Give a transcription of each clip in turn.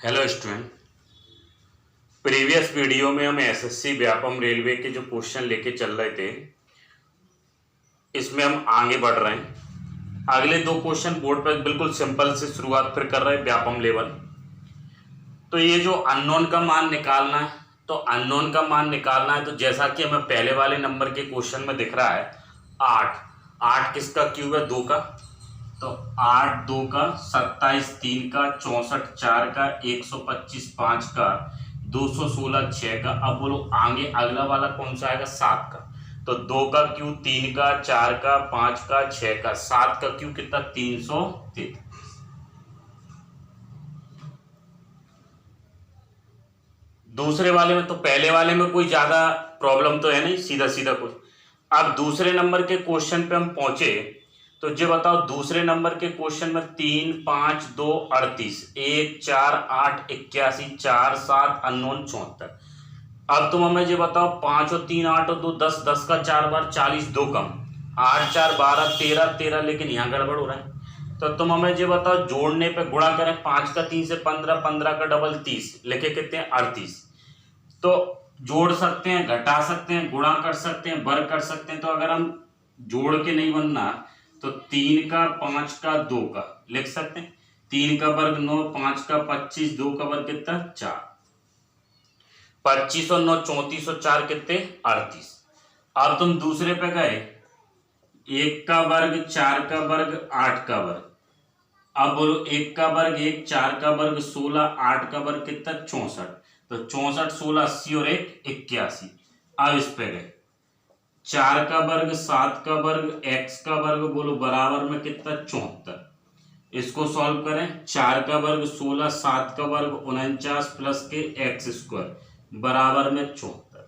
Hello student. Previous video में हम SSC Vyapam railway के जो क्वेश्चन लेके चल रहे थे, इसमें हम आगे बढ़ रहे हैं। अगले दो क्वेश्चन बोर्ड पर बिल्कुल सिंपल से शुरुआत फिर कर रहे हैं व्यापम लेवल। तो ये जो अननोन का मान निकालना है, तो जैसा कि हमें पहले वाले नंबर के क्वेश्चन में दिख रहा है, 8 8 किसका क्यूब है? 2 का। तो 8 2 का, 27 3 का, 64 4 का, 125 5 का, 216 6 का। अब बोलो आगे अगला वाला कौन सा आएगा? 7 का। तो 2 का क्यू 3 का, 4 का, 5 का, 6 का, 7 का क्यू कितना? 333। दूसरे वाले में तो पहले वाले में कोई ज्यादा प्रॉब्लम तो है नहीं, सीधा सीधा कुछ। अब दूसरे नंबर के क्वेश्चन पे हम पहुंचे, तो जो बताओ दूसरे नंबर के क्वेश्चन में 3 5 2 38, 1 4 8 81, 4 7 अननोन 74। अब तुम हमें जो बताओ 5 और 3 8 और 2 10, 10 का 4 बार 40, 2 कम, 8 4 12 13 13, लेकिन यहाँ गड़बड़ हो रहा है। तो तुम हमें जो बताओ जोड़ने पे गुणा करें, 5 का 3 से 15, 15 का डबल 30, लेके कितने हैं? 38। तो जोड़ सकते हैं, घटा सकते हैं, गुणा कर सकते हैं, वर्ग कर सकते हैं। तो अगर हम जोड़ के नहीं बनना तो 3 का 5 का 2 का लिख सकते हैं। 3 का वर्ग 9, 5 का 25, 2 का वर्ग कितना? 4। 25 और 9 34 और 4 कितने? 38। अब तुम दूसरे पे गए, 1 का वर्ग, 4 का वर्ग, 8 का वर्ग। अब बोलो 1 का वर्ग 1, 4 का वर्ग 16, 8 का वर्ग कितना? 64। तो 64 16 80 और 1 81। अब इस पे गए, 4 का वर्ग, 7 का वर्ग, x का वर्ग, बोलो बराबर में कितना? 74। इसको सॉल्व करें, 4 का वर्ग 16, 7 का वर्ग 49 प्लस के एक्स स्क्वायर बराबर में 74।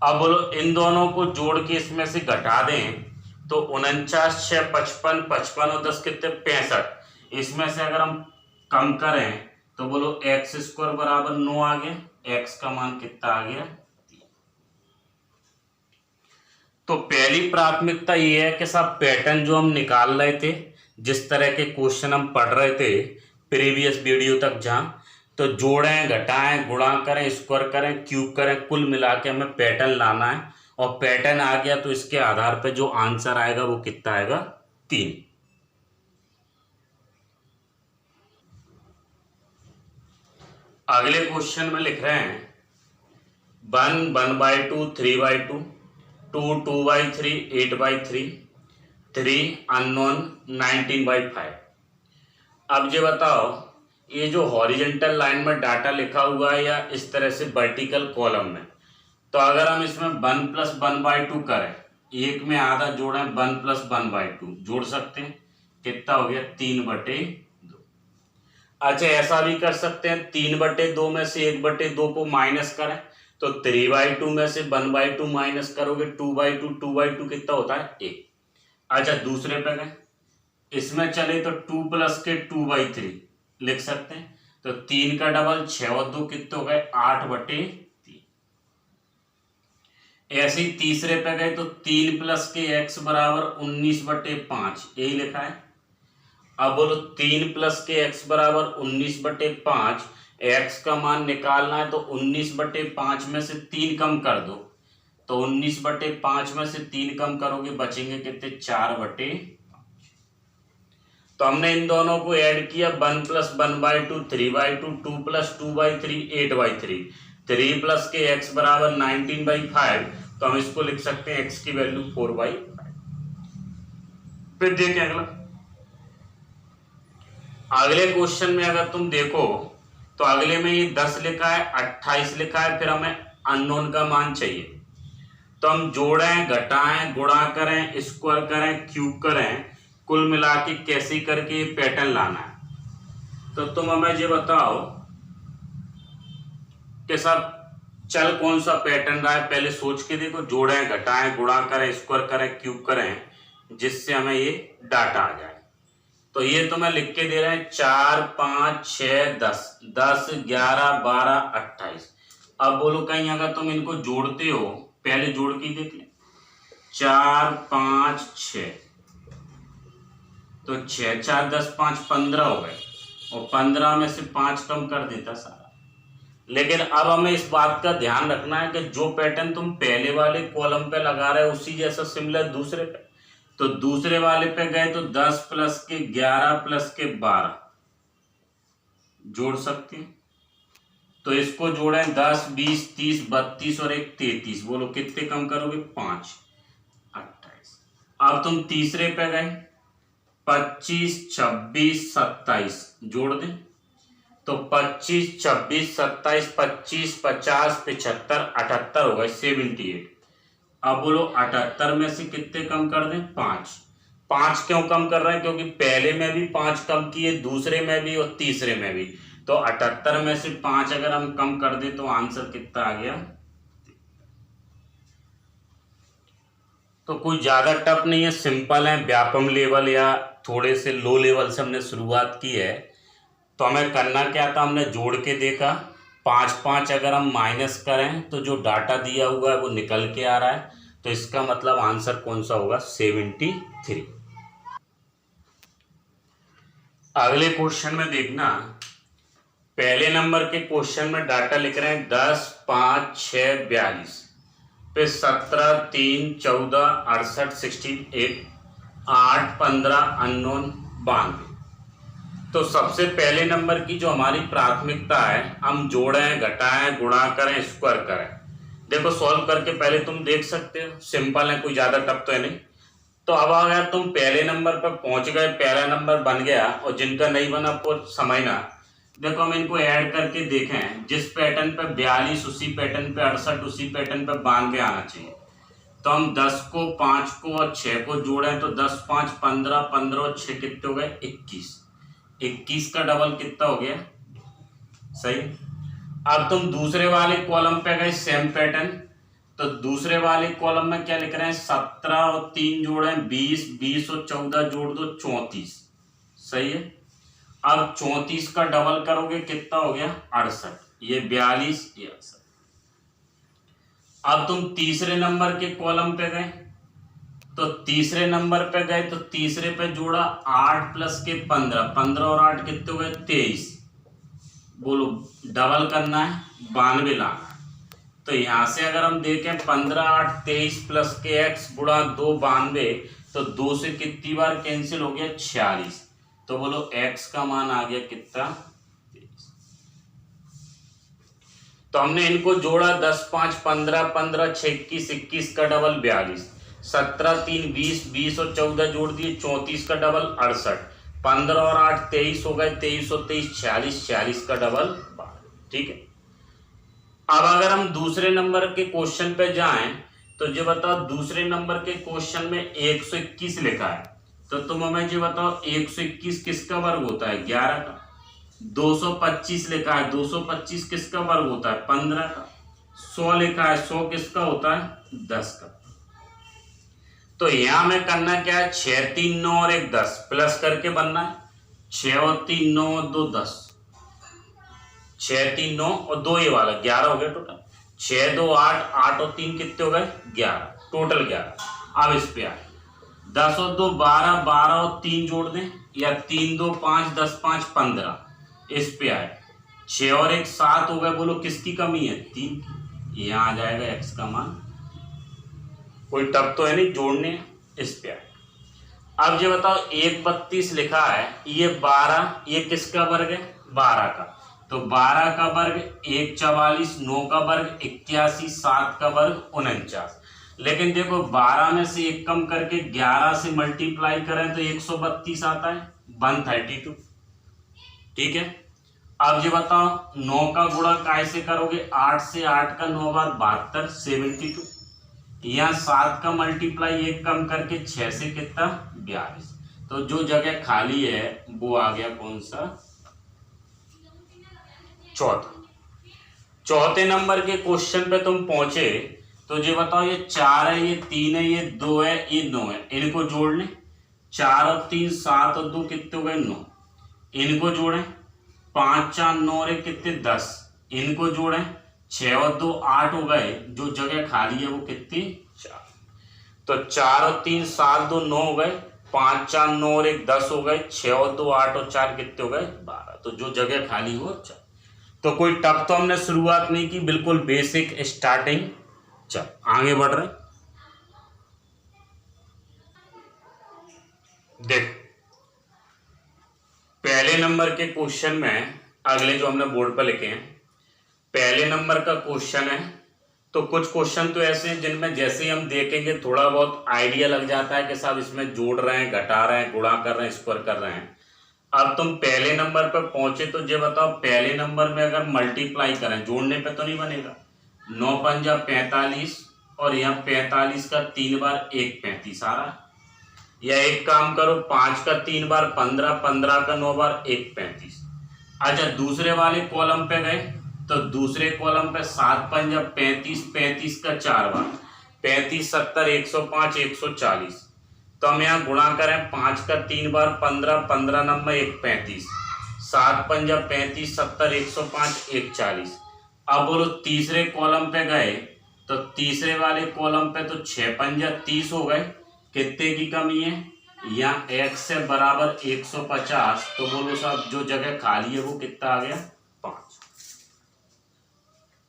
अब बोलो इन दोनों को जोड़ के इसमें से घटा दें, तो 49 6 55, 55 और 10 कितने? 65। इसमें से अगर हम कम करें तो बोलो एक्स स्क्वायर बराबर 9 आ गया, एक्स का मान कितना आ गया? तो पहली प्राथमिकता ये है कि सब पैटर्न जो हम निकाल रहे थे, जिस तरह के क्वेश्चन हम पढ़ रहे थे प्रीवियस वीडियो तक, जहां तो जोड़ें घटाएं गुणा करें स्क्वायर करें क्यूब करें, कुल मिला के हमें पैटर्न लाना है। और पैटर्न आ गया तो इसके आधार पर जो आंसर आएगा वो कितना आएगा? 3। अगले क्वेश्चन में लिख रहे हैं 1 1/2, 3/2, 2 2/3, 8/3, 3 अननोन 19/5। अब ये बताओ, ये जो हॉरिजेंटल लाइन में डाटा लिखा हुआ है या इस तरह से वर्टिकल कॉलम में, तो अगर हम इसमें 1 + 1/2 करें, एक में आधा जोड़ें, 1 + 1/2 जोड़ सकते हैं, कितना हो गया? 3/2। अच्छा ऐसा भी कर सकते हैं, 3/2 में से 1/2 को माइनस करें, तो 3/2 में से 1/2 माइनस करोगे, 2/2, 2/2 कितना होता है? 1। अच्छा दूसरे पे गए, इसमें चले तो 2 प्लस के 2/3 लिख सकते हैं। तो 3 का डबल 6 और 2 कितने हो गए? 8/3। ऐसे ही तीसरे पे गए तो 3 प्लस के x बराबर 19/5, यही लिखा है। अब बोलो 3 प्लस के x बराबर 19/5, x का मान निकालना है, तो 19/5 में से 3 कम कर दो, तो 19/5 में से 3 कम करोगे बचेंगे कितने? 4/5। तो हमने इन दोनों को ऐड किया, 1 + 1/2 3/2, 2 + 2/3 8/3, 3 प्लस के x बराबर 19/5। तो हम इसको लिख सकते हैं x की वैल्यू 4/5। फिर देखिए अगले क्वेश्चन में अगर तुम देखो, तो अगले में ये 10 लिखा है, 28 लिखा है, फिर हमें अननोन का मान चाहिए। तो हम जोड़ें घटाएं गुणा करें स्क्वायर करें क्यूब करें, कुल मिला के कैसे करके ये पैटर्न लाना है। तो तुम हमें ये बताओ कि सब चल कौन सा पैटर्न रहा है, पहले सोच के देखो। जोड़ें घटाएं गुणा करें स्क्वायर करें क्यूब करें, जिससे हमें ये डाटा आ जाए। तो ये तो मैं लिख के दे रहे हैं 4 5 6 10, 10 11 12 28। अब बोलो कहीं अगर तुम इनको जोड़ते हो, पहले जोड़ के देख ले, 4 5 6, तो 6 4 10 5 15 हो गए, और 15 में से 5 कम कर देता सारा। लेकिन अब हमें इस बात का ध्यान रखना है कि जो पैटर्न तुम पहले वाले कॉलम पे लगा रहे हो उसी जैसा सिमिलर दूसरे पे, तो दूसरे वाले पे गए तो 10 प्लस के 11 प्लस के 12 जोड़ सकते हैं। तो इसको जोड़ें 10 20 30 32 और एक 33, बोलो कितने कम करोगे? 5 28। अब तुम तीसरे पे गए 25 26 27 जोड़ दें तो 25 26 27 25 50 75 78 हो गए 78। अब बोलो 78 में से कितने कम कर दें? 5। 5 क्यों कम कर रहे हैं? क्योंकि पहले में भी 5 कम किए, दूसरे में भी और तीसरे में भी। तो 78 में से 5 अगर हम कम कर दें तो आंसर कितना आ गया? तो कोई ज्यादा टफ नहीं है, सिंपल है। व्यापम लेवल या थोड़े से लो लेवल से हमने शुरुआत की है। तो हमें करना क्या था, हमने जोड़ के देखा 5 5 अगर हम माइनस करें तो जो डाटा दिया हुआ है वो निकल के आ रहा है। तो इसका मतलब आंसर कौन सा होगा? 73। अगले क्वेश्चन में देखना, पहले नंबर के क्वेश्चन में डाटा लिख रहे हैं 10 5 6 42 पे 17 3 14 68 16 8 15 अननोन 92। तो सबसे पहले नंबर की जो हमारी प्राथमिकता है, हम जोड़ें घटाएं गुणा करें स्क्वायर करें। देखो सॉल्व करके पहले तुम देख सकते हो, सिंपल है, कोई ज्यादा टफ तो है नहीं। तो अब अगर तुम पहले नंबर पर पहुंच गए, पहला नंबर बन गया, और जिनका नहीं बना आपको समझना। देखो हम इनको ऐड करके देखें, जिस पैटर्न पे 42 उसी पैटर्न पे 68 उसी पैटर्न पे 92 आना चाहिए। तो हम 10 को 5 को और 6 को जोड़ें तो 10 5 15 15 और 6 कितने हो गए? 21। 21 का डबल कितना हो गया? सही। अब तुम दूसरे वाले कॉलम पे गए, सेम पैटर्न। तो दूसरे वाले कॉलम में क्या लिख रहे हैं? 17 और 3 जोड़े 20 20 और 14 जोड़ दो 34। सही है। अब 34 का डबल करोगे कितना हो गया? 68। ये 42 ये 68। अब तुम तीसरे नंबर के कॉलम पे गए, तो तीसरे नंबर पे गए तो तीसरे पे जोड़ा 8 प्लस के 15 15 और 8 कितने हो गए? 23। बोलो डबल करना है, 92 लाना है। तो यहां से अगर हम देखें 15 8 23 प्लस के x गुणा 2 92, तो 2 से कितनी बार कैंसिल हो गया? 46। तो बोलो x का मान आ गया कितना? 23। तो हमने इनको जोड़ा 10 5 15 15 6 21 21 का डबल 42, 17 3 20 20 और 14 जोड़ दिए 34 का डबल 68, 15 और 8 23 हो गए 23 और 23 46 46 का डबल 12। ठीक है। अब अगर हम दूसरे नंबर के क्वेश्चन पे जाएं तो ये बताओ, दूसरे नंबर के क्वेश्चन में 121 लिखा है, तो तुम हमें ये बताओ 121 किसका वर्ग होता है? 11 का। 225 लिखा है, 225 किसका वर्ग होता है? 15 का। 100 लिखा है, 100 किसका होता है? 10 का। तो यहां में करना क्या है? 6 3 9 और 1 10 प्लस करके बनना है। 6 और 3 9 और 2 10, 6 3 9 और 2 ये वाला 11 हो गया टोटल। 6 2 8 8 और 3 कितने हो गए? 11, टोटल 11। अब इस पे आए 10 और 2 12 12 और 3 जोड़ दें, या 3 2 5 10 5 15। इस पे आए 6 और 1 7 हो गए, बोलो किसकी कमी है? 3 की। यहाँ आ जाएगा x का मान। कोई टप तो है नहीं, जोड़ने। इस पे आए। अब ये बताओ 132 लिखा है, ये 12, ये किसका वर्ग है? 12 का। तो 12 का वर्ग 1 44, 9 का वर्ग 81, 7 का वर्ग 49। लेकिन देखो 12 में से 1 कम करके 11 से मल्टीप्लाई करें तो 132 आता है, 132। ठीक है। अब ये बताओ 9 का गुणा कैसे करोगे? 8 से 8 का 9 बार 72, 72। यहाँ 7 का मल्टीप्लाई 1 कम करके 6 से कितना? 42। तो जो जगह खाली है वो आ गया कौन सा? चौथा। चौथे नंबर के क्वेश्चन पे तुम पहुंचे तो ये बताओ, ये 4 है, ये 3 है, ये 2 है, ये 9 है, इनको जोड़ लें। 4 और 3 7 और 2 कितने हो गए? 9। इनको जोड़ें। 5 4 9 और 1 कितने? 10। इनको जोड़ें। 6 और 2 8 हो गए, जो जगह खाली है वो कितनी? 4। तो 4 और 3 7 2 9 हो गए, 5 4 9 और 1 10 हो गए, 6 और 2 8 और 4 कितने हो गए? 12। तो जो जगह खाली हो चल। तो कोई टफ तो हमने शुरुआत नहीं की, बिल्कुल बेसिक स्टार्टिंग। चल आगे बढ़ रहे। देख पहले नंबर के क्वेश्चन में, अगले जो हमने बोर्ड पर लिखे हैं, पहले नंबर का क्वेश्चन है। तो कुछ क्वेश्चन तो ऐसे हैं जिनमें जैसे ही हम देखेंगे थोड़ा बहुत आइडिया लग जाता है कि साहब इसमें जोड़ रहे हैं, घटा रहे हैं, गुणा कर रहे हैं, स्क्वायर कर रहे हैं। अब तुम पहले नंबर पर पहुंचे तो ये बताओ, पहले नंबर में अगर मल्टीप्लाई करें, जोड़ने पे तो नहीं बनेगा। 9 पंजा 45 और यहाँ 45 का 3 बार 1 35 आ रहा है। या एक काम करो, 5 का 3 बार 15, 15 का 9 बार 1 35। अच्छा दूसरे वाले कॉलम पे गए तो दूसरे कॉलम पे 7 पंजा 35, 35 का 4 बार 35, 70, 105, 140। तो हम यहाँ गुणा करें, 5 का 3 बार 15, 15 नंबर 1 35, 7 पंजा 35, 70, 105, 140। अब बोलो तीसरे कॉलम पे गए तो तीसरे वाले कॉलम पे तो 6 पंजा 30 हो गए। कितने की कमी है, यहाँ x से बराबर 150। तो बोलो साहब जो जगह खाली है वो कितना आ गया, 5।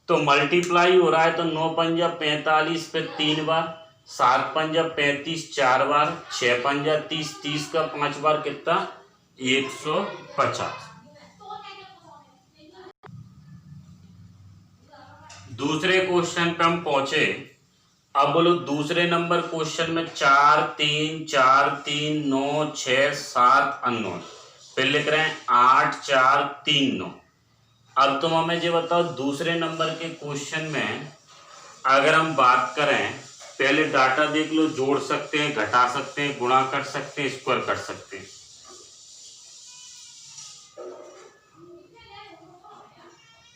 तो मल्टीप्लाई हो रहा है तो 9 पंजा 45 पे 3 बार, 7 पंजा 35 4 बार, 6 पंजा 30, 30 का 5 बार कितना, 150। दूसरे क्वेश्चन पे हम पहुंचे। अब बोलो दूसरे नंबर क्वेश्चन में 4 3 4 3 9 6 7 अननोन, फिर लिख रहे हैं 8 4 3 9। अब तुम हमें ये बताओ दूसरे नंबर के क्वेश्चन में अगर हम बात करें, पहले डाटा देख लो, जोड़ सकते हैं, घटा सकते हैं, गुणा कर सकते हैं, स्क्वायर कर सकते हैं।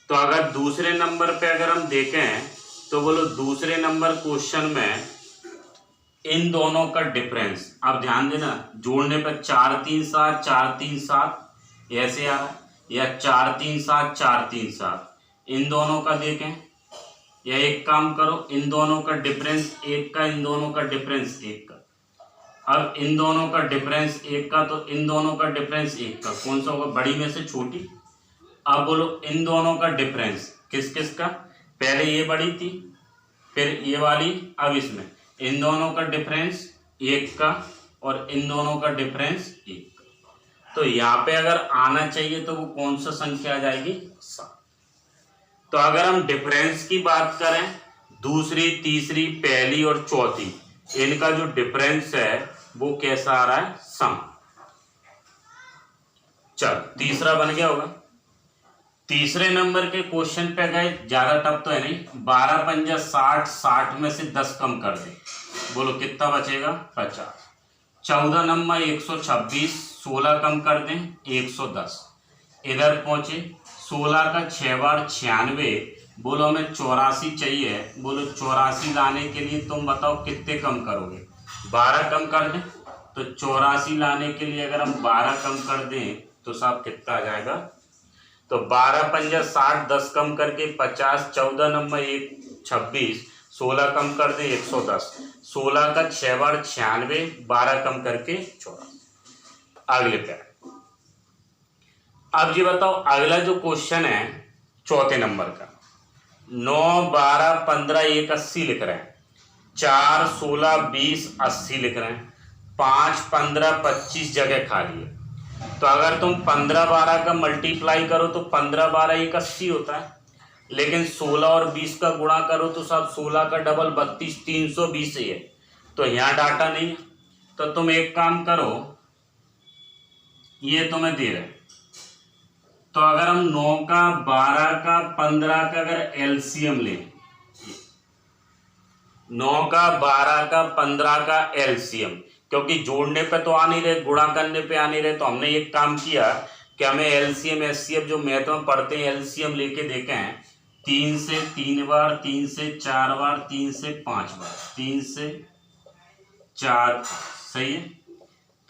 तो अगर दूसरे नंबर पे अगर हम देखें तो बोलो दूसरे नंबर क्वेश्चन में इन दोनों का डिफरेंस, अब ध्यान देना, जोड़ने पर 4 3 7 4 3 7 ऐसे आ रहा है, या 4 3 7 4 3 7, इन दोनों का देखें। या एक काम करो, इन दोनों का डिफरेंस 1 का, इन दोनों का डिफरेंस 1 का। अब इन दोनों का डिफरेंस 1 का तो इन दोनों का डिफरेंस 1 का, कौन सा होगा, बड़ी में से छोटी। अब बोलो इन दोनों का डिफरेंस किस किस का, पहले ये बड़ी थी फिर ये वाली, अब इसमें इन दोनों का डिफरेंस 1 का और इन दोनों का डिफरेंस 1 का। तो यहाँ पे अगर आना चाहिए तो वो कौन सा संख्या आ जाएगी, 7। तो अगर हम डिफरेंस की बात करें, दूसरी तीसरी पहली और चौथी, इनका जो डिफरेंस है वो कैसा आ रहा है, सम। चल तीसरा बन गया होगा। तीसरे नंबर के क्वेश्चन पे गए, ज्यादा टफ तो है नहीं। 12 पंजा 60, 60 में से 10 कम कर दे, बोलो कितना बचेगा, 50। 14 नंबर 126, 16 कम कर दें 110। इधर पहुंचे 16 का 6 बार 96, बोलो हमें 84 चाहिए। बोलो 84 लाने के लिए तुम बताओ कितने कम करोगे, 12 कम कर दें। तो 84 लाने के लिए अगर हम 12 कम कर दें तो साहब कितना आ जाएगा, तो 12 पंजा 60, 10 कम करके 50, 14 नंबर 126, 16 कम कर दे 110, 16 का 6 बार 96, 12 कम करके 84। अगले पे अब ये बताओ, अगला जो क्वेश्चन है चौथे नंबर का, 9 12 15 1 80 लिख रहे हैं, 4 16 20 80 लिख रहे हैं, 5 15 25 जगह खाली है। तो अगर तुम 15 12 का मल्टीप्लाई करो तो 15 12 1 80 होता है, लेकिन 16 और 20 का गुणा करो तो साहब 16 का डबल 32, 320 ही है। तो यहाँ डाटा नहीं है, तो तुम एक काम करो, ये तुम्हें दे रहे, तो अगर हम 9 का 12 का 15 का अगर एलसीएम लें, 9 का 12 का 15 का एलसीएम, क्योंकि जोड़ने पे तो आ नहीं रहे, गुणा करने पे आ नहीं रहे, तो हमने एक काम किया कि हमें एलसीएम एचसीएफ जो मैथ में पढ़ते हैं एलसीएम लेके देखे हैं। 3 से 3 बार, 3 से 4 बार, 3 से 5 बार, 3 से 4, सही है।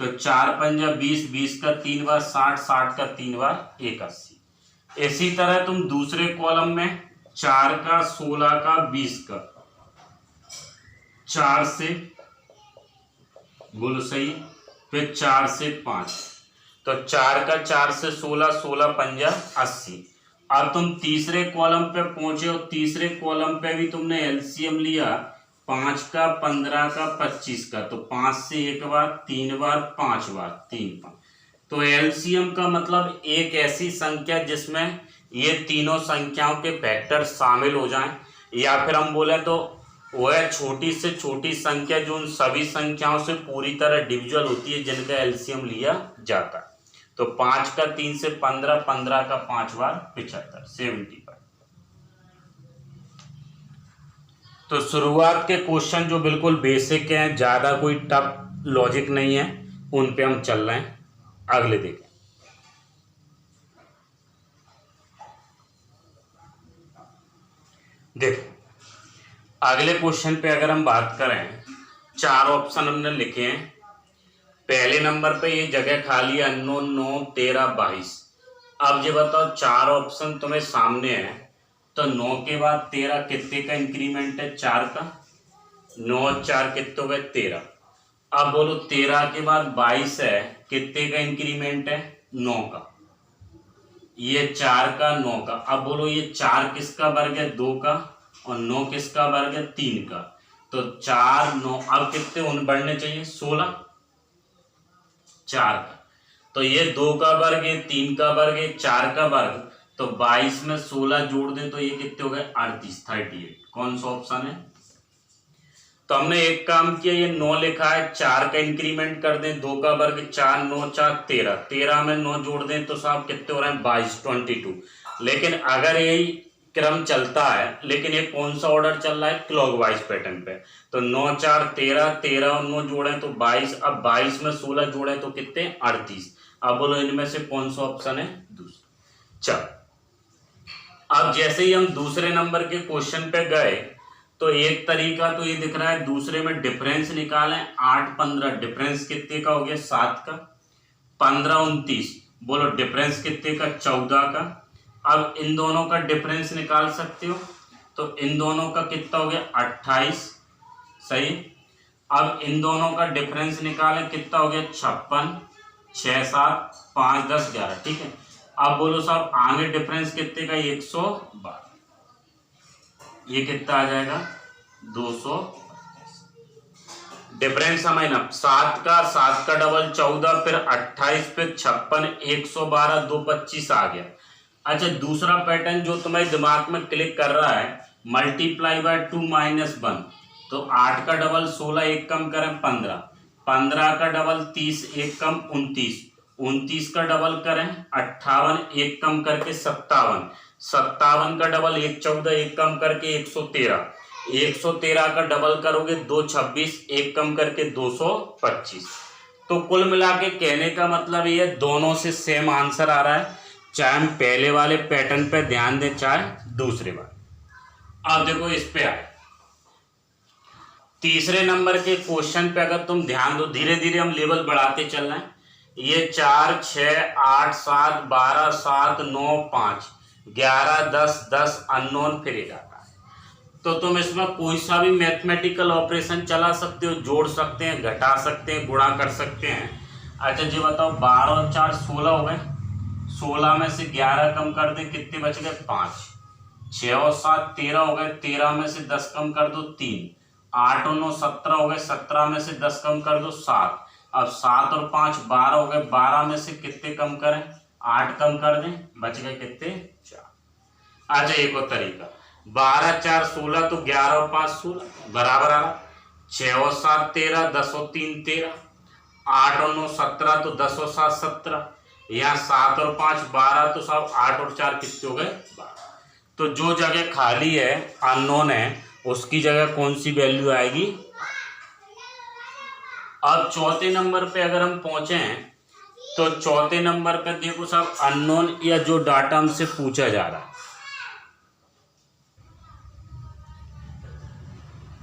तो 4 पंजा 20, 20 का 3 बार 60, 60 का 3 बार 81। इसी तरह तुम दूसरे कॉलम में 4 का 16 का 20 का, 4 से बोलो सही, फिर 4 से 5, तो 4 का 4 से 16, 16 पंजा 80। अब तुम तीसरे कॉलम पे पहुंचे और तीसरे कॉलम पे भी तुमने एलसीएम लिया 5 का, 15 का, 25 का, तो 5 से एक बार, 3 बार, 5 बार, 3 5। तो एलसीएम का मतलब एक ऐसी संख्या जिसमें ये तीनों संख्याओं के फैक्टर शामिल हो जाएं, या फिर हम बोले तो वह छोटी से छोटी संख्या जो उन सभी संख्याओं से पूरी तरह डिविजिबल होती है जिनका एलसीएम लिया जाता है। तो 5 का 3 से 15, 15 का 5 बार 75, 75। तो शुरुआत के क्वेश्चन जो बिल्कुल बेसिक हैं, ज्यादा कोई टफ लॉजिक नहीं है, उन पे हम चल रहे हैं। अगले देखें। देखो अगले क्वेश्चन पे अगर हम बात करें, 4 ऑप्शन हमने लिखे हैं। पहले नंबर पे ये जगह खाली है अननोन 9, 13, 22। अब ये बताओ 4 ऑप्शन तुम्हें सामने है, तो 9 के बाद 13 कितने का इंक्रीमेंट है? 4 का। 9 और 4 कितने हो गए? 13। अब बोलो 13 के बाद 22 है, कितने का इंक्रीमेंट है? 9 का। ये 4 का, 9 का। अब बोलो ये 4 किसका वर्ग है? 2 का। और 9 किसका वर्ग है? 3 का। तो 4 9 अब कितने उन बढ़ने चाहिए? 16। 4 का, तो ये 2 का वर्ग, ये 3 का वर्ग, ये 4 का वर्ग, तो 22 में 16 जोड़ दें तो ये कितने हो गए? 38, 38। कौन सा ऑप्शन है? तो हमने एक काम किया, ये 9 लिखा है, 4 का इंक्रीमेंट कर दें, 2 का वर्ग, 4 9 4 13, 13 में 9 जोड़ दें तो साहब कितने हो रहे हैं? 22, 22। लेकिन अगर यही क्रम चलता है, लेकिन ये कौन सा ऑर्डर चल रहा है? क्लॉकवाइज पैटर्न पे। तो 9 4 13, 13 और 9 जोड़े तो 22। अब 22 में 16 जोड़े तो कितने? 38। अब बोलो इनमें से कौन सा ऑप्शन है? दूसरा। चल अब जैसे ही हम दूसरे नंबर के क्वेश्चन पे गए, तो एक तरीका तो ये दिख रहा है, दूसरे में डिफरेंस निकालें। 8 15 डिफरेंस कितने का हो गया? 7 का। 15 29 बोलो डिफरेंस कितने का? 14 का। अब इन दोनों का डिफरेंस निकाल सकते हो, तो इन दोनों का कितना हो गया? 28। सही। अब इन दोनों का डिफरेंस निकालें, कितना हो गया? 56। 6 7 5 10 11। ठीक है। अब बोलो साहब आगे डिफरेंस कितने का? 112। ये कितना आ जाएगा? 200। डिफरेंस हमें ना 7 का डबल 14, फिर 28, फिर 56, 112, 225 आ गया। अच्छा दूसरा पैटर्न जो तुम्हारे दिमाग में क्लिक कर रहा है, मल्टीप्लाई बाय 2 -1। तो 8 का डबल 16, एक कम करें 15। 15 का डबल 30, एक कम 29। 29 का डबल करें 58, एक कम करके 57। 57 का डबल 114, एक कम करके 113। 113 का डबल करोगे 226, एक कम करके 225। तो कुल मिला के कहने का मतलब ये दोनों से सेम आंसर आ रहा है, चाहे हम पहले वाले पैटर्न पे ध्यान दें चाहे दूसरे वाले। अब देखो इस पे आए तीसरे नंबर के क्वेश्चन पे, अगर तुम ध्यान दो, धीरे धीरे हम लेवल बढ़ाते चल रहे हैं। ये 4 6 8 7 12 7 9 5 11 10 10 अननोन फिर जाता है। तो तुम इसमें कोई सा भी मैथमेटिकल ऑपरेशन चला सकते हो, जोड़ सकते हैं, घटा सकते हैं, गुणा कर सकते हैं। अच्छा जी बताओ 12 और 4 16 हो गए। 16 में से 11 कम कर दे, कितने बच गए? 5। 6 और 7 13 हो गए। 13 में से 10 कम कर दो 3। 8 और 9 17 हो गए। 17 में से 10 कम कर दो 7। अब 7 और 5 12 हो गए। 12 में से कितने कम करें? 8 कम कर दें, बच गए कितने? 4। अच्छा एक और तरीका, 12 4 16, तो 11 और 5 16 बराबर आ रहा। 6 और 7 13, 10 और 3 13, 8 और 9 17, तो 10 और 7 17, यहाँ 7 और 5 12, तो साहब 8 और 4 कितने हो गए? 12। तो जो जगह खाली है अननोन है, उसकी जगह कौन सी वैल्यू आएगी? अब चौथे नंबर पे अगर हम पहुंचे हैं, तो चौथे नंबर पे देखो साहब अननोन या जो डाटा हमसे पूछा जा रहा है,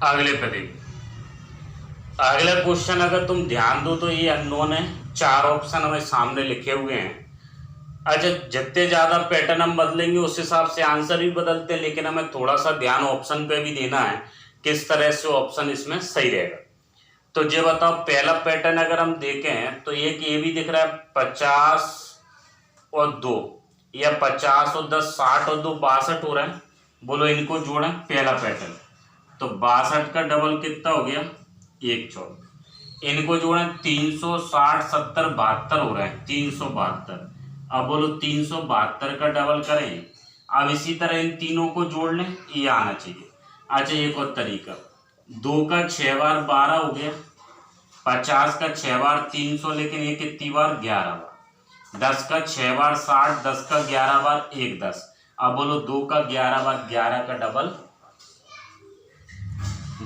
अगले पे देखो। अगला क्वेश्चन अगर तुम ध्यान दो तो ये अननोन है, 4 ऑप्शन हमें सामने लिखे हुए हैं। अच्छा जितने ज्यादा पैटर्न हम बदलेंगे उस हिसाब से आंसर भी बदलते हैं, लेकिन हमें थोड़ा सा ध्यान ऑप्शन पे भी देना है, किस तरह से ऑप्शन इसमें सही रहेगा। तो ये बताओ पहला पैटर्न अगर हम देखें तो एक ये भी दिख रहा है 50 और 2, या 50 और 10 60 और 2 62 हो रहा है। बोलो इनको जोड़ें पहला पैटर्न, तो 62 का डबल कितना हो गया 114। इनको जोड़ें 360 70 72 हो रहा है 372। अब बोलो 372 का डबल करें। अब इसी तरह इन तीनों को जोड़ लें, ये आना चाहिए। अच्छा एक और तरीका, 2 का 6 बार 12 हो गया, 50 का 6 बार 300, लेकिन ये कितनी बार 11 बार, 10 का 6 बार 60, 10 का 11 बार 1 10। अब बोलो 2 का 11 बार 11 का डबल।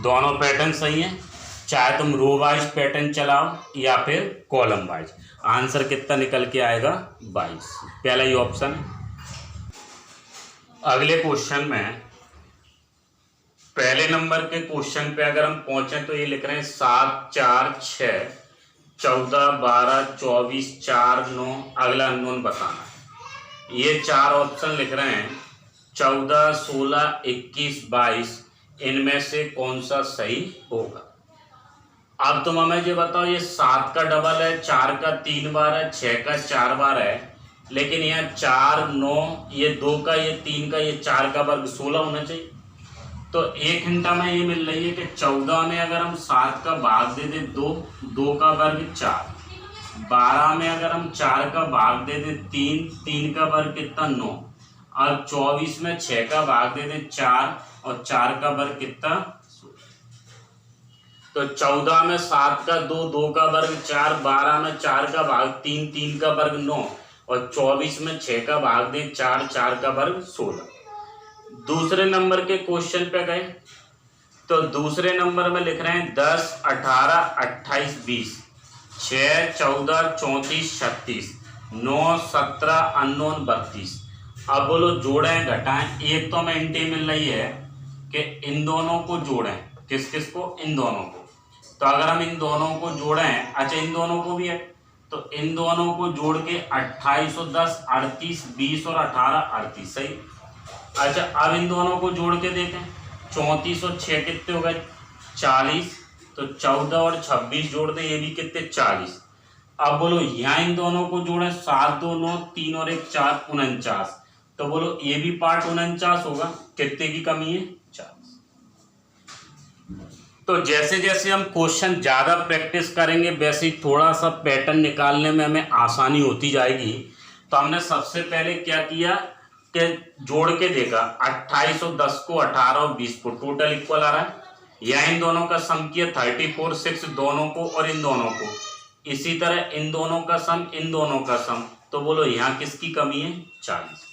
दोनों पैटर्न सही है, चाहे तुम रो वाइज पैटर्न चलाओ या फिर कॉलम वाइज। आंसर कितना निकल के आएगा 22, पहला ही ऑप्शन है। अगले क्वेश्चन में पहले नंबर के क्वेश्चन पे अगर हम पहुंचे तो ये लिख रहे हैं 7 4 6 14 12 24 4 9, अगला अननोन बताना है। ये 4 ऑप्शन लिख रहे हैं 14 16 21 22, इनमें से कौन सा सही होगा। अब तुम हमें ये बताओ, ये 7 का डबल है, 4 का 3 बार है, 6 का 4 बार है, लेकिन यहाँ 4 9, ये 2 का ये 3 का ये 4 का वर्ग 16 होना चाहिए। तो एक हिंटा में ये मिल रही है कि 14 में अगर हम 7 का भाग दे दे 2, 2 का वर्ग 4, 12 में अगर हम 4 का भाग दे दे 3, 3 का वर्ग कितना 9, और 24 में 6 का भाग दे दे 4 और 4 का वर्ग कितना। तो 14 में 7 का 2, 2 का वर्ग 4, 12 में 4 का भाग 3, 3 का वर्ग 9 और 24 में 6 का भाग दे 4, 4 का वर्ग 16। दूसरे नंबर के क्वेश्चन पे गए तो दूसरे नंबर में लिख रहे हैं 10 18 28 20, 6 14 34 36, 9 17 अननोन 32। अब बोलो जोड़ें घटाएं। एक तो हमें इंटे मिल रही है कि इन दोनों को जोड़ें, किस किस को, इन दोनों को। तो अगर हम इन दोनों को जोड़ें, अच्छा इन दोनों को भी है, तो इन दोनों को जोड़ के 28 और 10 38, 20 और 18 38 सही। अच्छा अब इन दोनों को जोड़ के देखें, 34 और 6 कितने हो गए 40, तो 14 और 26 जोड़ दे, ये भी कितने 40। अब बोलो यहाँ इन दोनों को जोड़ें, 7 2 9 3 और 1 4 49, तो बोलो ये भी पार्ट 49 होगा, कितने की कमी है 40। तो जैसे जैसे हम क्वेश्चन ज़्यादा प्रैक्टिस करेंगे वैसे ही थोड़ा सा पैटर्न निकालने में हमें आसानी होती जाएगी। तो हमने सबसे पहले क्या किया कि जोड़ के देखा, 28 और 10 को 18 और 20 को टोटल इक्वल आ रहा है, या इन दोनों का सम किया 34 6 दोनों को और इन दोनों को, इसी तरह इन दोनों का सम इन दोनों का सम, तो बोलो यहाँ किसकी कमी है 40।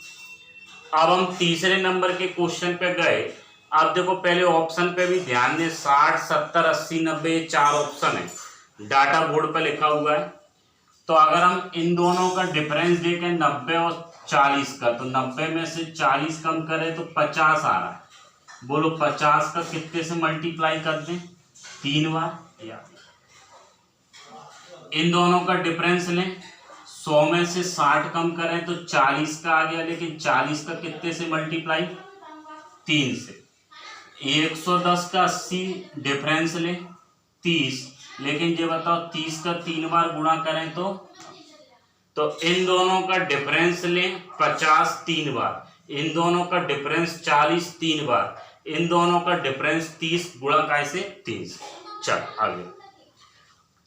अब हम तीसरे नंबर के क्वेश्चन पे गए। अब देखो पहले ऑप्शन पे भी ध्यान दें, 60 70 80 90 4 ऑप्शन है, डाटा बोर्ड पे लिखा हुआ है। तो अगर हम इन दोनों का डिफरेंस देखें 90 और 40 का, तो 90 में से 40 कम करें तो 50 आ रहा है। बोलो 50 का कितने से मल्टीप्लाई कर दें 3 बार। या इन दोनों का डिफरेंस लें, 100 में से 60 कम करें तो 40 का आ गया, लेकिन 40 का कितने से मल्टीप्लाई 3 से। 110 का 80 डिफरेंस लें 30, लेकिन ये बताओ 30 का 3 बार गुणा करें तो इन दोनों का डिफरेंस लें 50 3 बार, इन दोनों का डिफरेंस 40 3 बार, इन दोनों का डिफरेंस 30 गुणा कैसे 30। चल आगे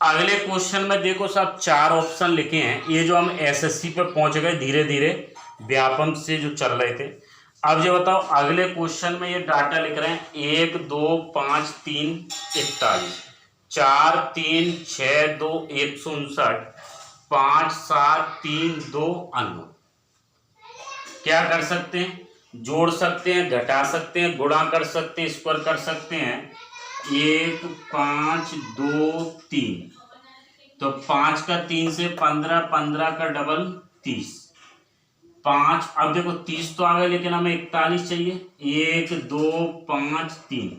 अगले क्वेश्चन में देखो सब 4 ऑप्शन लिखे हैं। ये जो हम एसएससी पे पहुंच गए धीरे धीरे व्यापम से जो चल रहे थे। अब ये बताओ अगले क्वेश्चन में ये डाटा लिख रहे हैं 1 2 5 3 41, 4 3 6 2 159, 5 7 3 2 अननोन। क्या कर सकते हैं, जोड़ सकते हैं, घटा सकते हैं, गुणा कर सकते हैं, स्क्वायर कर सकते हैं। 1 5 2 3, तो 5 का 3 से 15, 15 का डबल 30, 5। अब देखो 30 तो आ गए, लेकिन हमें 41 चाहिए। 1 2 5 3,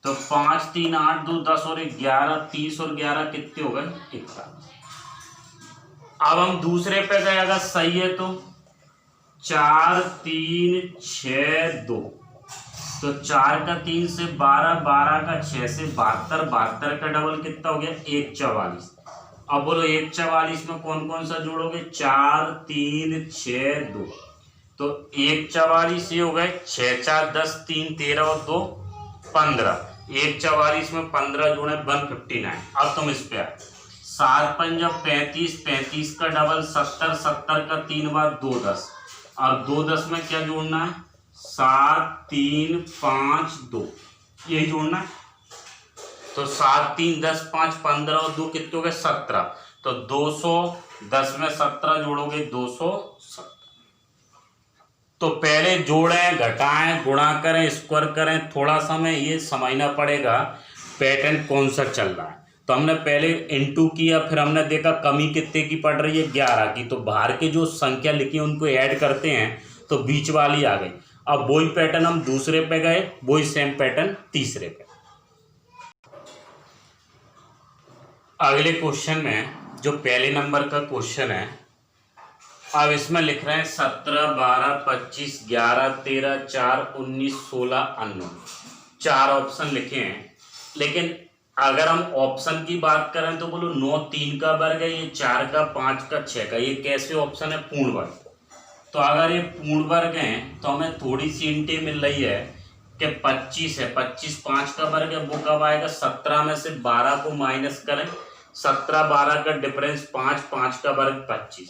तो 5 3 8 2 10 और 1 11, 30 और 11 कितने हो गए 41। अब हम दूसरे पे गए, अगर सही है तो 4 3 6 2, तो 4 का 3 से 12, 12 का 6 से 72, 72 का डबल कितना हो गया 144। अब बोलो 144 में कौन कौन सा जोड़ोगे 4, 3, 6, 2। तो 144 ये हो गए 6, 4, 10, 3, 13 और 2 15। 144 में 15 जोड़े 159। अब तुम इस पे 7 पंजा 35, 35 का डबल 70, 70 का 3 बार 2 10। और 2 10 में क्या जोड़ना है 7, 3, 5, 2 यही जोड़ना है। तो 7, 3, 10, 5, 15 और 2 कितने हो गए 17। तो 210 में 17 जोड़ोगे 217। तो पहले जोड़ें, घटाएं, गुणा करें, स्क्वायर करें, थोड़ा सा हमें ये समझना पड़ेगा पैटर्न कौन सा चल रहा है। तो हमने पहले इनटू किया, फिर हमने देखा कमी कितने की पड़ रही है 11 की। तो बाहर के जो संख्या लिखी है उनको ऐड करते हैं तो बीच वाली आ गई। अब वही पैटर्न हम दूसरे पे गए, वही सेम पैटर्न तीसरे पे। अगले क्वेश्चन में जो पहले नंबर का क्वेश्चन है, अब इसमें लिख रहे हैं 17, 12, 25, 11, 13, 4, 19, 16 अननोन। 4 ऑप्शन लिखे हैं। लेकिन अगर हम ऑप्शन की बात करें तो बोलो 9 3 का वर्ग है, ये 4 का, 5 का, 6 का। ये कैसे ऑप्शन है पूर्ण वर्ग। तो अगर ये पूर्ण वर्ग हैं तो हमें थोड़ी सी हिंट मिल रही है कि 25 है, 25 5 का वर्ग है, वो कब आएगा 17 में से 12 को माइनस करें, 17 12 का डिफरेंस 5, 5 का वर्ग 25।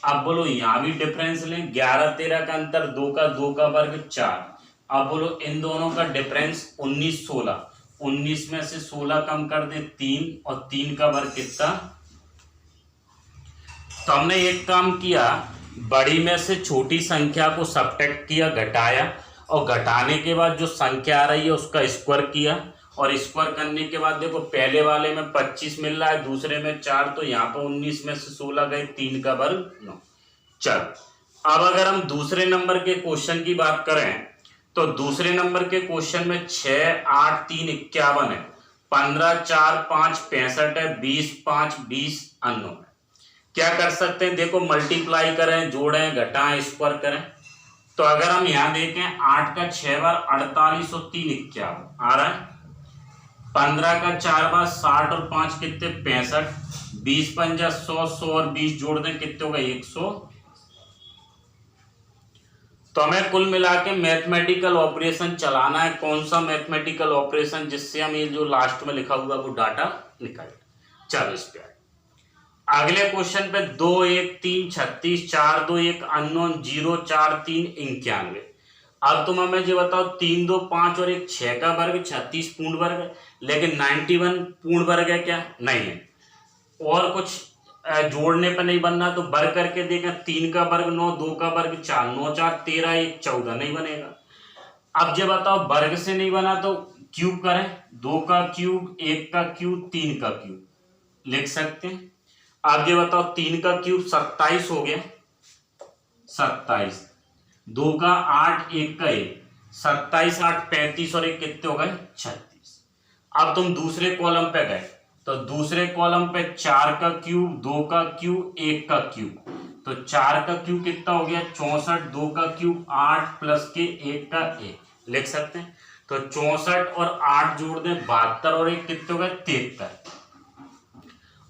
अब बोलो यहाँ भी डिफरेंस लें, 11 13 का अंतर, 2 का वर्ग 4। अब बोलो इन दोनों का डिफरेंस 19 16, 19 में से 16 कम कर दे 3, और 3 का वर्ग कितना। तो हमने एक काम किया, बड़ी में से छोटी संख्या को सब्ट्रैक्ट किया, घटाया, और घटाने के बाद जो संख्या आ रही है उसका स्क्वायर किया, और स्क्वायर करने के बाद देखो पहले वाले में 25 मिल रहा है, दूसरे में 4, तो यहाँ पर 19 में से 16 गए, 3 का वर्ग 9। चल अब अगर हम दूसरे नंबर के क्वेश्चन की बात करें तो दूसरे नंबर के क्वेश्चन में 6, 8, 3, 51 है, 15, 4, 5, 65 है, 20, 5, 20 अननोन है। क्या कर सकते हैं, देखो मल्टीप्लाई करें, जोड़ें, घटाएं, स्क्वायर करें। तो अगर हम यहाँ देखें 8 का 6 बार 48 और 3 51 आ रहा है, 15 का 4 बार 60 और 5 कितने 65, 20 पंजा 100, 100 और 20 जोड़ दें कितने होगा 100। तो हमें कुल मिला के मैथमेटिकल ऑपरेशन चलाना है। कौन सा मैथमेटिकल ऑपरेशन, जिससे हम ये जो लास्ट में लिखा हुआ वो डाटा निकालें। चलो इस पे अगले क्वेश्चन पे 2 1 3 36, 4 2 1 अननोन, 0 4 3 91। अब तुम हमें जो बताओ 3 2 5 और 1 6 का वर्ग 36 पूर्ण वर्ग है, लेकिन 91 पूर्ण वर्ग है क्या, नहीं है। और कुछ जोड़ने पे नहीं बनना, तो वर्ग करके देखा, 3 का वर्ग 9, 2 का वर्ग 4, 9 4 13, 1 14 नहीं बनेगा। अब जो बताओ वर्ग से नहीं बना तो क्यूब करें, 2 का क्यूब, 1 का क्यूब, 3 का क्यूब लिख सकते हैं। अब ये बताओ 3 का क्यूब 27 हो गया, 27, 2 का 8, 1 का 1, 27 8 35 और 1 कितने हो गए 36। अब तुम दूसरे कॉलम पे गए तो दूसरे कॉलम पे 4 का क्यूब, 2 का क्यूब, 1 का क्यूब। तो 4 का क्यूब कितना हो गया 64, 2 का क्यूब 8 प्लस के 1 का 1 लिख सकते हैं। तो 64 और 8 जोड़ दें 72 और 1 कितने हो गए 73।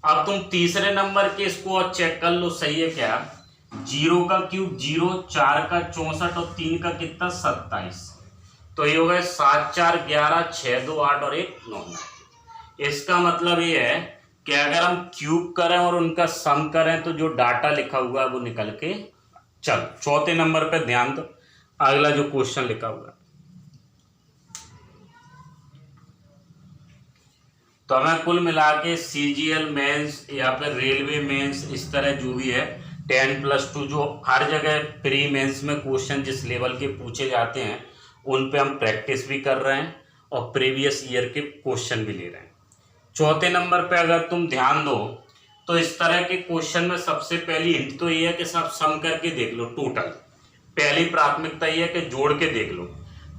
अब तुम तीसरे नंबर के इसको और चेक कर लो सही है क्या। 0 का क्यूब 0, 4 का 64 और 3 का कितना 27। तो ये हो गए 7 4 11, 6 2 8 और 1 9। इसका मतलब ये है कि अगर हम क्यूब करें और उनका सम करें तो जो डाटा लिखा हुआ है वो निकल के। चल चौथे नंबर पे ध्यान दो, अगला जो क्वेश्चन लिखा हुआ है। तो हमें कुल मिला के सीजीएल मेंस या फिर रेलवे मेंस इस तरह जो भी है 10+2 जो हर जगह प्री मेंस में क्वेश्चन जिस लेवल के पूछे जाते हैं उन पे हम प्रैक्टिस भी कर रहे हैं और प्रीवियस ईयर के क्वेश्चन भी ले रहे हैं। चौथे नंबर पे अगर तुम ध्यान दो तो इस तरह के क्वेश्चन में सबसे पहली हिंट तो ये है कि सब सम करके देख लो टोटल। पहली प्राथमिकता ये है कि जोड़ के देख लो।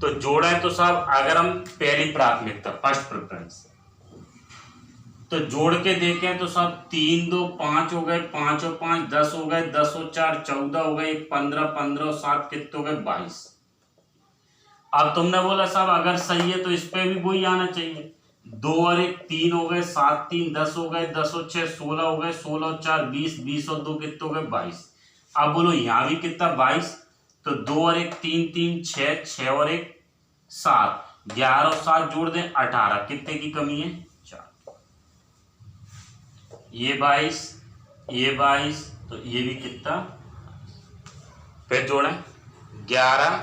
तो जोड़े तो साहब अगर हम पहली प्राथमिकता फर्स्ट प्रेफरेंस तो जोड़ के देखें तो सब 3 2 5 हो गए, 5 और 5 10 हो गए, 10 और 4 14 हो गए, 15 15 और 7 कितने हो गए 22। अब तुमने बोला साहब अगर सही है तो इस पे भी वही आना चाहिए। 2 और 1 3 हो गए, 7 3 10 हो गए, 10 और 6 16 हो गए, 16 और 4 20, 20 और 2 कितने हो गए 22। अब बोलो यहाँ भी कितना 22, तो 2 और 1 3 3 6, 6 और 1 7, 11 और 7 जोड़ दें 18, कितने की कमी है 4। ये 22, ये 22, तो ये भी कितना, फिर जोड़ें 11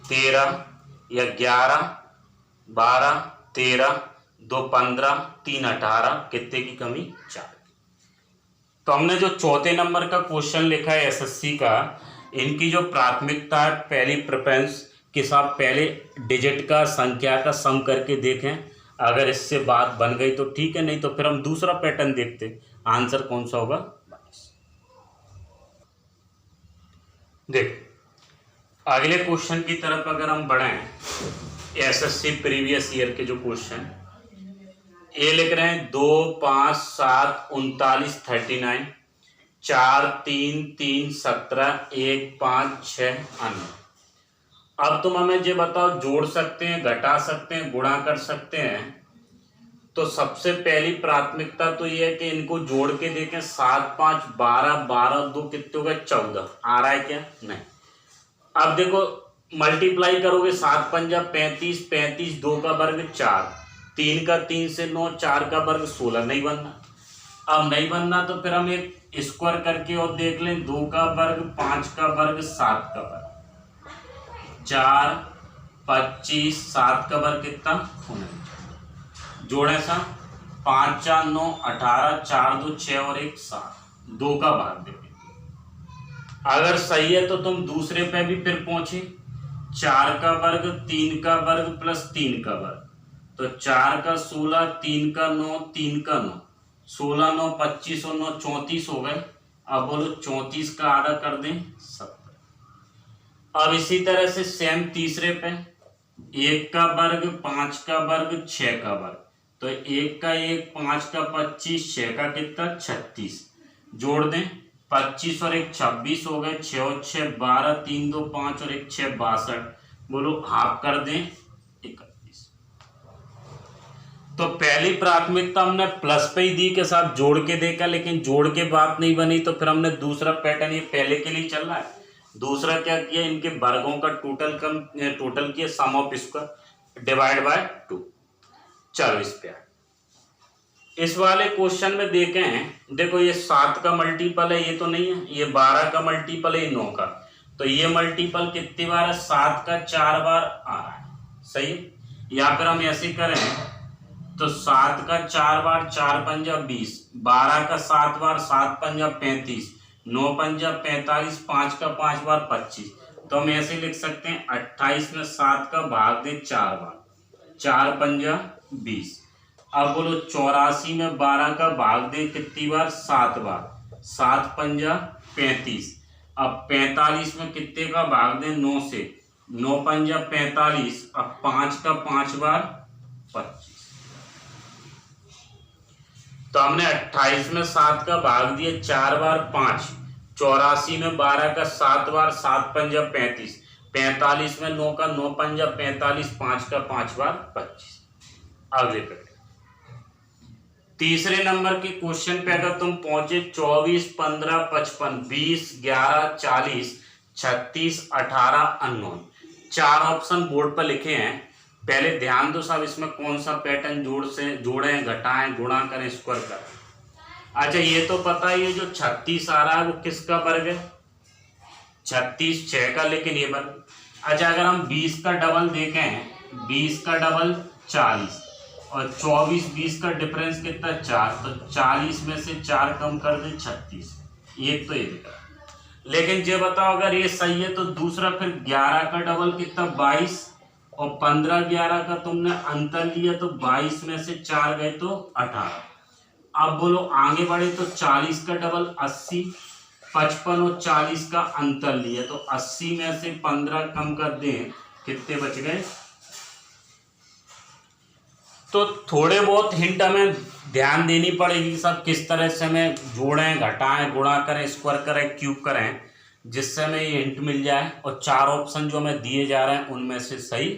13 या 11 12 13 2 15 3 18, कितने की कमी 4। तो हमने जो चौथे नंबर का क्वेश्चन लिखा है एसएससी का, इनकी जो प्राथमिकता है पहली प्रेफरेंस के साथ पहले डिजिट का संख्या का सम करके देखें, अगर इससे बात बन गई तो ठीक है, नहीं तो फिर हम दूसरा पैटर्न देखते। आंसर कौन सा होगा 22। देख अगले क्वेश्चन की तरफ अगर हम बढ़ें, एसएससी प्रीवियस ईयर के जो क्वेश्चन ये लिख रहे हैं 2 5 7 39 39, 4 3 3 17, 1 5 6 अन्य। अब तुम हमें ये बताओ जोड़ सकते हैं, घटा सकते हैं, गुणा कर सकते हैं। तो सबसे पहली प्राथमिकता तो ये है कि इनको जोड़ के देखें। 7 5 12, 12 2 कितने हो गए 14, आ रहा है क्या, नहीं। अब देखो मल्टीप्लाई करोगे, 7 पंजा 35, 35 2 का वर्ग 4, 3 का 3 से 9, 4 का वर्ग 16, नहीं बनना। अब नहीं बनना तो फिर हम एक स्क्वायर करके और देख लें, 2 का वर्ग 5 का वर्ग 7 का वर्ग 4 25, 7 का वर्ग कितना 19, जोड़े सा 5 4 9 18, 4 2 6 और 1 7, 2 का भाग देंगे। अगर सही है तो तुम दूसरे पे भी फिर पहुंचे, 4 का वर्ग 3 का वर्ग प्लस 3 का वर्ग, तो 4 का 16, 3 का 9, 3 का 9, 16 9 25 और 9 34 हो गए। अब बोलो 34 का आधा कर दें 70। अब इसी तरह से सेम तीसरे पे, 1 का वर्ग 5 का वर्ग 6 का वर्ग, तो 1 का 1 5 का 25, 6 का कितना 36, जोड़ दें 25 और 1 26 हो गए, 6 और 6 12, 3 2 5 और 1 6 62, बोलो हाफ कर दें 31। तो पहली प्राथमिकता हमने प्लस पे ही दी के साथ जोड़ के देखा, लेकिन जोड़ के बात नहीं बनी, तो फिर हमने दूसरा पैटर्न, ये पहले के लिए चल रहा है, दूसरा क्या किया, इनके वर्गों का टोटल किया, सम ऑफ स्क्वायर डिवाइड बाय 2। चलो इस पे इस वाले क्वेश्चन में देखें, देखो ये 7 का मल्टीपल है, ये तो नहीं है, ये 12 का मल्टीपल है, 9 का, तो ये मल्टीपल कितनी बार है, 7 का 4 बार आ रहा है, सही है। या फिर हम ऐसे करें तो 7 का 4 बार 4 पंजा 20, 12 का 7 बार 7 पंजा 35, 9 पंजा 45, 5 का 5 बार 25, तो हम ऐसे लिख सकते हैं 28 में 7 का भाग दे 4 बार, 4 पंजा 20। अब बोलो 84 में 12 का भाग दे कितनी बार 7 बार, 7 पंजा 35। अब 45 में कितने का भाग दे 9 से, 9 पंजा 45, अब 5 का 5 बार 25। तो हमने 28 में 7 का भाग दिया 4 बार 5, 84 में 12 का 7 बार 7 पंजा 35, 45 में 9 का 9 पंजा 45, 5 का 5 बार 25। अगले पे तीसरे नंबर के क्वेश्चन पे अगर तुम पहुंचे, 24 15 55 20 11 40 36 18 अननोन, 4 ऑप्शन बोर्ड पर लिखे हैं। पहले ध्यान दो साहब, इसमें कौन सा पैटर्न जोड़ें, घटाएं, गुणा करें, स्क्वायर करें। अच्छा ये तो पता है, ये जो 36 आ रहा है वो किसका वर्ग है, 36 6 का, लेकिन ये वर्ग। अच्छा अगर हम 20 का डबल देखें, 20 का डबल 40 और 24 20 का डिफरेंस कितना 4, तो 40 में से 4 कम कर दे 36, एक तो ये दिखा। लेकिन ये बताओ अगर ये सही है तो दूसरा फिर 11 का डबल कितना 22 और 15 11 का तुमने अंतर लिया, तो 22 में से 4 गए तो 18। अब बोलो आगे बढ़े तो 40 का डबल 80, 55 और 40 का अंतर लिया, तो 80 में से 15 कम कर दें, कितने बच गए। तो थोड़े बहुत हिंट हमें ध्यान देनी पड़ेगी सब, किस तरह से हमें जोड़ें, घटाएं, गुणा करें, स्क्वायर करें, क्यूब करें, जिससे हमें ये हिंट मिल जाए और 4 ऑप्शन जो हमें दिए जा रहे हैं उनमें से सही